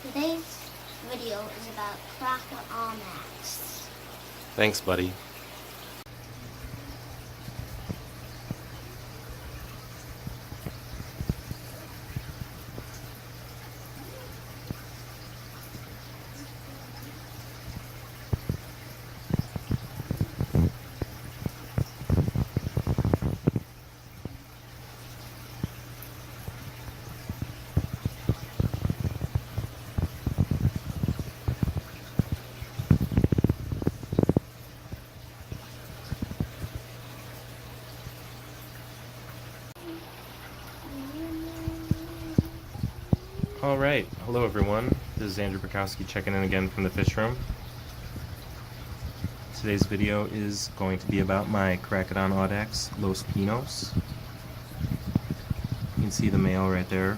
Today's video is about Characodon audax. Thanks, buddy. Alright, hello everyone. This is Andrew Bukowski checking in again from the fish room. Today's video is going to be about my Characodon audax, Los Pinos. You can see the male right there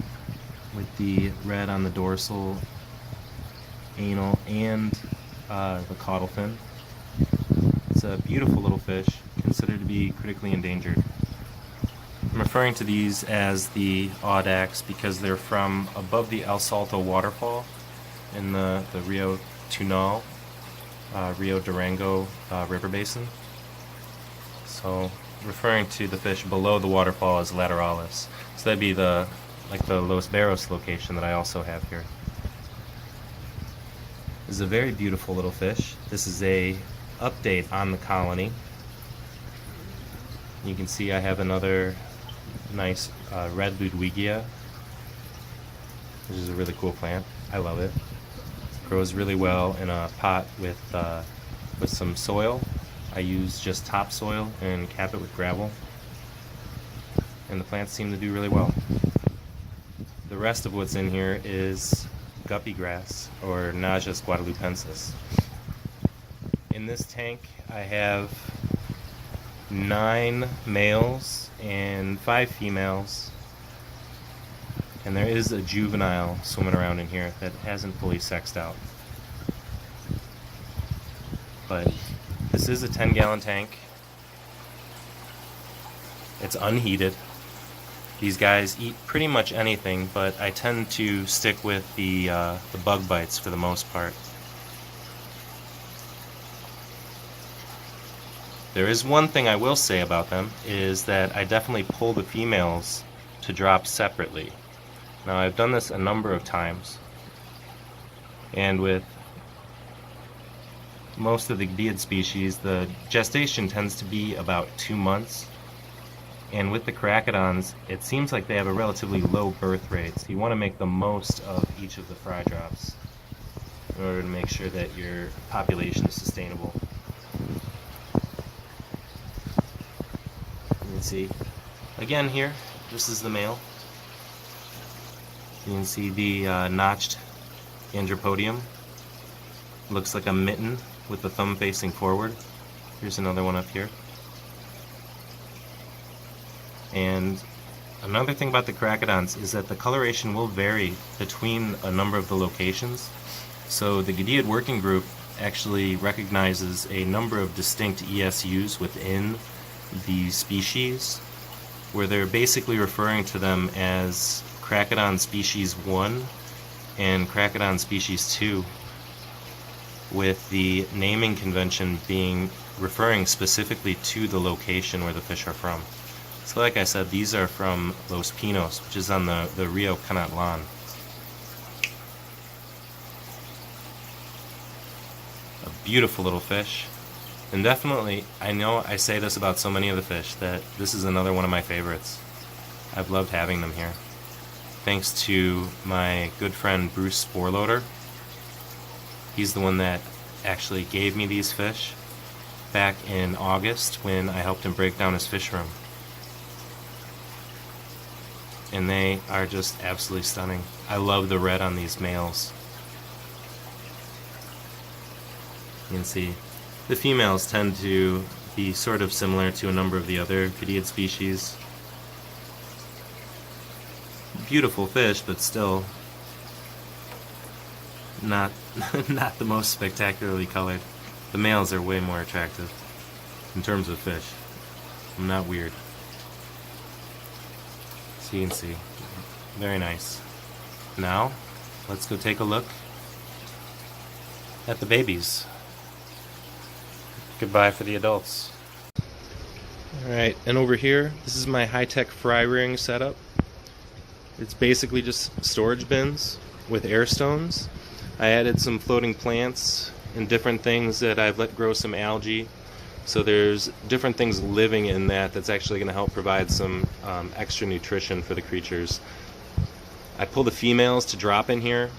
with the red on the dorsal, anal, and the caudal fin. It's a beautiful little fish, considered to be critically endangered. I'm referring to these as the audax because they're from above the El Salto waterfall in the Rio Tunal, Rio Durango river basin. So referring to the fish below the waterfall as lateralis. So that'd be the Los Barros location that I also have here. This is a very beautiful little fish. This is a update on the colony. You can see I have another nice red Ludwigia, which is a really cool plant. I love it. It grows really well in a pot with some soil. I use just topsoil and cap it with gravel, and the plants seem to do really well. The rest of what's in here is guppy grass, or Najas guadalupensis. In this tank I have 9 males and 5 females, and there is a juvenile swimming around in here that hasn't fully sexed out. But this is a 10-gallon tank. It's unheated. These guys eat pretty much anything, but I tend to stick with the bug bites for the most part. There is one thing I will say about them, is that I definitely pull the females to drop separately. Now I've done this a number of times, and with most of the goodeid species the gestation tends to be about 2 months, and with the Characodons it seems like they have a relatively low birth rate, so you want to make the most of each of the fry drops in order to make sure that your population is sustainable. See, again here, this is the male. You can see the notched andropodium. Looks like a mitten with the thumb facing forward. Here's another one up here. And another thing about the Characodons is that the coloration will vary between a number of the locations. So the goodeid working group actually recognizes a number of distinct ESUs within the species, where they're basically referring to them as Characodon species 1 and Characodon species 2, with the naming convention being referring specifically to the location where the fish are from. So like I said, these are from Los Pinos, which is on the Rio Canatlan. A beautiful little fish. And definitely, I know I say this about so many of the fish, that this is another one of my favorites. I've loved having them here. Thanks to my good friend Bruce Sporloader. He's the one that actually gave me these fish back in August when I helped him break down his fish room. And they are just absolutely stunning. I love the red on these males. You can see the females tend to be sort of similar to a number of the other goodeid species. Beautiful fish, but still not the most spectacularly colored. The males are way more attractive in terms of fish. I'm not weird. So you can see, very nice. Now let's go take a look at the babies. Goodbye for the adults. Alright, and over here, this is my high-tech fry rearing setup. It's basically just storage bins with air stones. I added some floating plants and different things that I've let grow some algae. So there's different things living in that that's actually going to help provide some extra nutrition for the creatures. I pull the females to drop in here.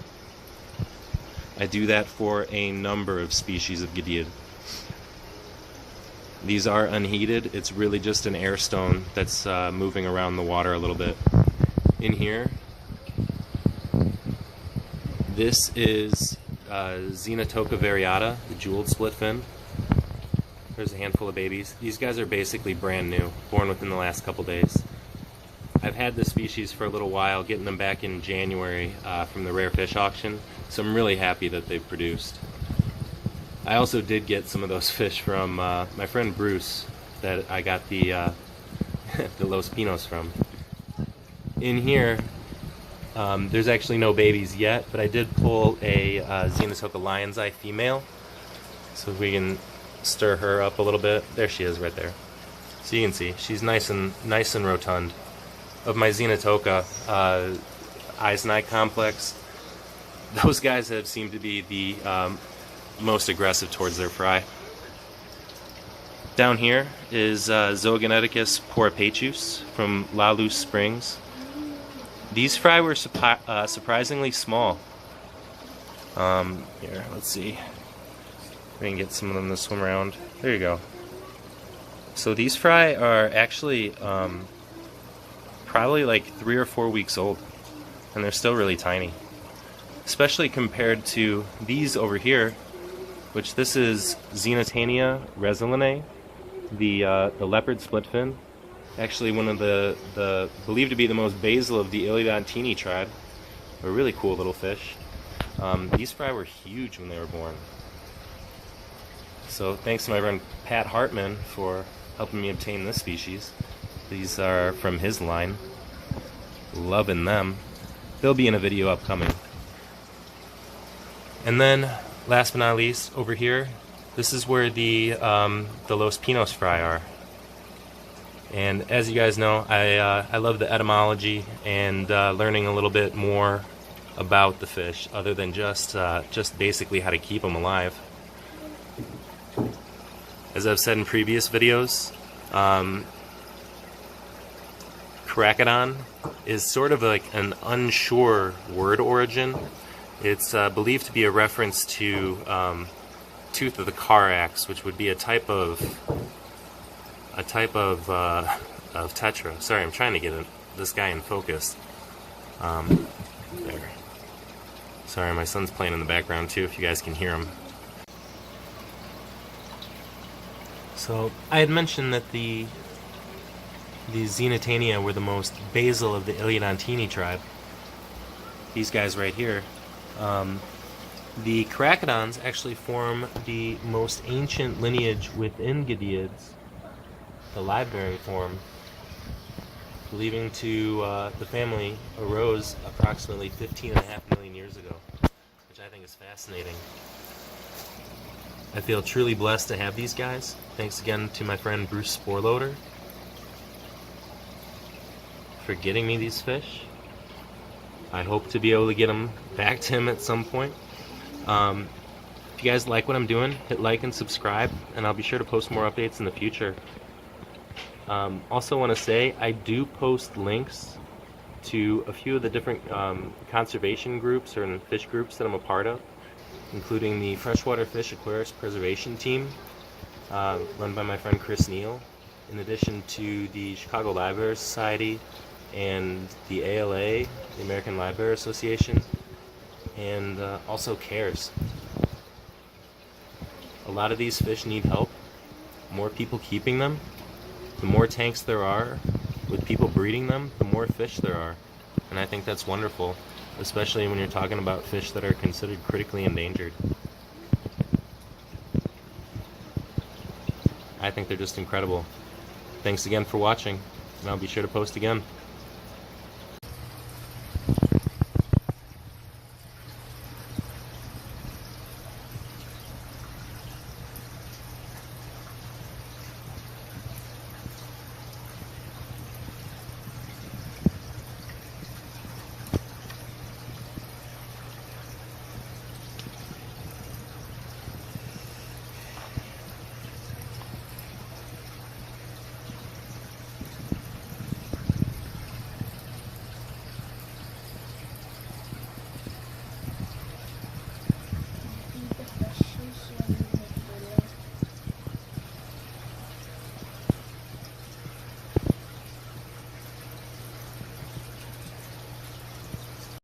I do that for a number of species of goodeids. These are unheated. It's really just an air stone that's moving around the water a little bit. In here, this is Xenotoca variata, the jeweled split fin. There's a handful of babies. These guys are basically brand new, born within the last couple days. I've had this species for a little while, getting them back in January from the rare fish auction, so I'm really happy that they've produced. I also did get some of those fish from my friend Bruce that I got the the Los Pinos from. In here, there's actually no babies yet, but I did pull a Xenotoca lion's eye female. So if we can stir her up a little bit. There she is right there. So you can see, she's nice and rotund. Of my Xenotoca eyes and eye complex, those guys have seemed to be the most aggressive towards their fry. Down here is Zoogeneticus porapecius from La Luz Springs. These fry were surprisingly small. Here, let's see. We can get some of them to swim around. There you go. So these fry are actually probably like 3 or 4 weeks old, and they're still really tiny. Especially compared to these over here, which this is Xenotania resilinae, the leopard splitfin. Actually one of the believed to be the most basal of the Iliodontini tribe. A really cool little fish. These fry were huge when they were born. So thanks to my friend Pat Hartman for helping me obtain this species. These are from his line. Loving them. They'll be in a video upcoming. And then, last but not least, over here, this is where the Los Pinos fry are. And as you guys know, I love the etymology and learning a little bit more about the fish, other than just basically how to keep them alive. As I've said in previous videos, Characodon is sort of like an unsure word origin. It's believed to be a reference to tooth of the car axe, which would be a type of tetra. Sorry, I'm trying to get this guy in focus. There. Sorry, my son's playing in the background too, if you guys can hear him. So I had mentioned that the Xenotania were the most basal of the Iliodontini tribe. These guys right here. The Characodons actually form the most ancient lineage within goodeids, the live-bearing form, believing the family arose approximately 15.5 million years ago, which I think is fascinating. I feel truly blessed to have these guys. Thanks again to my friend Bruce Sporloader for getting me these fish. I hope to be able to get them back to him at some point. If you guys like what I'm doing, hit like and subscribe, and I'll be sure to post more updates in the future. Also want to say, I do post links to a few of the different conservation groups or fish groups that I'm a part of, including the Freshwater Fish Aquarius Preservation Team, run by my friend Chris Neal, in addition to the Chicago Livebearer Society and the ALA, the American Livebearer Association, and also CARES. A lot of these fish need help. More people keeping them, the more tanks there are with people breeding them, the more fish there are. And I think that's wonderful, especially when you're talking about fish that are considered critically endangered. I think they're just incredible. Thanks again for watching, and I'll be sure to post again.